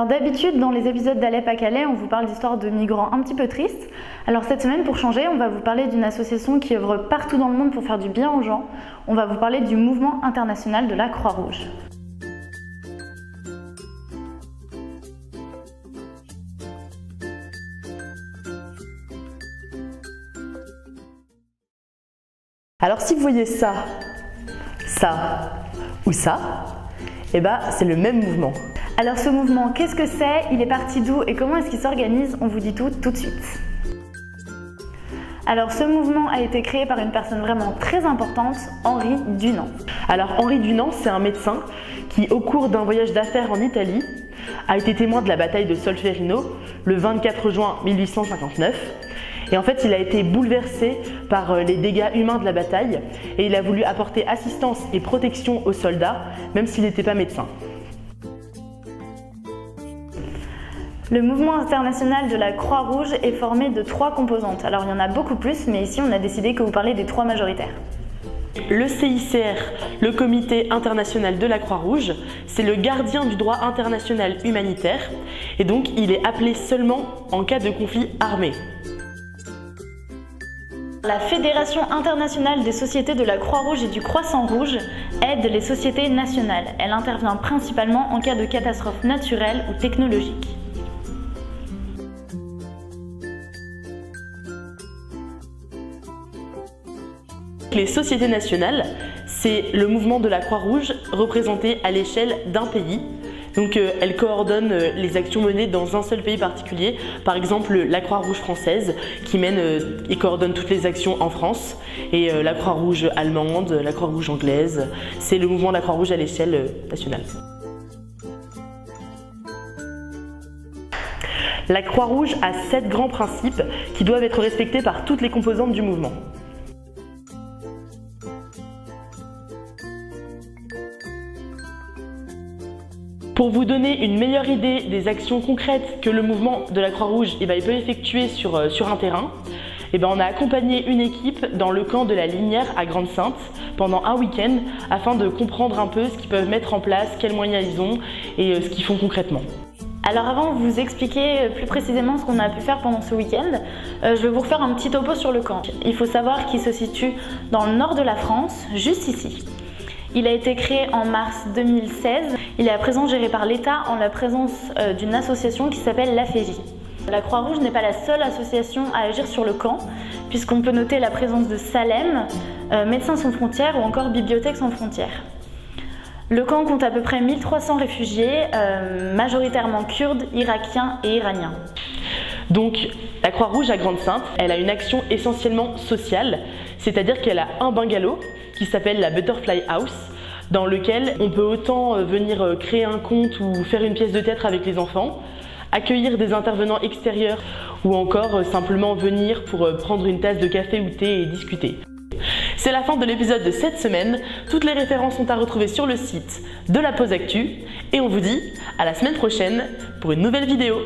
D'habitude, dans les épisodes d'Alep à Calais, on vous parle d'histoires de migrants un petit peu tristes. Alors cette semaine, pour changer, on va vous parler d'une association qui œuvre partout dans le monde pour faire du bien aux gens. On va vous parler du mouvement international de la Croix-Rouge. Alors si vous voyez ça, ça ou ça, eh ben, c'est le même mouvement. Alors ce mouvement, qu'est-ce que c'est? Il est parti d'où et comment est-ce qu'il s'organise? On vous dit tout de suite. Alors ce mouvement a été créé par une personne vraiment très importante, Henri Dunant. Alors Henri Dunant, c'est un médecin qui, au cours d'un voyage d'affaires en Italie, a été témoin de la bataille de Solferino le 24 juin 1859. Et en fait, il a été bouleversé par les dégâts humains de la bataille et il a voulu apporter assistance et protection aux soldats, même s'il n'était pas médecin. Le mouvement international de la Croix-Rouge est formé de 3 composantes. Alors il y en a beaucoup plus, mais ici on a décidé que vous parlez des 3 majoritaires. Le CICR, le Comité international de la Croix-Rouge, c'est le gardien du droit international humanitaire et donc il est appelé seulement en cas de conflit armé. La Fédération internationale des sociétés de la Croix-Rouge et du Croissant-Rouge aide les sociétés nationales. Elle intervient principalement en cas de catastrophe naturelle ou technologique. Les sociétés nationales, c'est le mouvement de la Croix-Rouge représenté à l'échelle d'un pays. Donc elle coordonne les actions menées dans un seul pays particulier, par exemple la Croix-Rouge française qui mène et coordonne toutes les actions en France, et la Croix-Rouge allemande, la Croix-Rouge anglaise, c'est le mouvement de la Croix-Rouge à l'échelle nationale. La Croix-Rouge a 7 grands principes qui doivent être respectés par toutes les composantes du mouvement. Pour vous donner une meilleure idée des actions concrètes que le mouvement de la Croix-Rouge il peut effectuer sur un terrain, on a accompagné une équipe dans le camp de la Linière à Grande-Synthe pendant un week-end afin de comprendre un peu ce qu'ils peuvent mettre en place, quels moyens ils ont et ce qu'ils font concrètement. Alors avant de vous expliquer plus précisément ce qu'on a pu faire pendant ce week-end, je vais vous refaire un petit topo sur le camp. Il faut savoir qu'il se situe dans le nord de la France, juste ici. Il a été créé en mars 2016. Il est à présent géré par l'État en la présence d'une association qui s'appelle l'AFEJ. La Croix-Rouge n'est pas la seule association à agir sur le camp, puisqu'on peut noter la présence de Salem, Médecins sans frontières ou encore Bibliothèques sans frontières. Le camp compte à peu près 1300 réfugiés, majoritairement kurdes, irakiens et iraniens. Donc la Croix-Rouge à Grande-Synthe, elle a une action essentiellement sociale, c'est-à-dire qu'elle a un bungalow qui s'appelle la Butterfly House, dans lequel on peut autant venir créer un conte ou faire une pièce de théâtre avec les enfants, accueillir des intervenants extérieurs ou encore simplement venir pour prendre une tasse de café ou thé et discuter. C'est la fin de l'épisode de cette semaine. Toutes les références sont à retrouver sur le site de la Pause Actu et on vous dit à la semaine prochaine pour une nouvelle vidéo.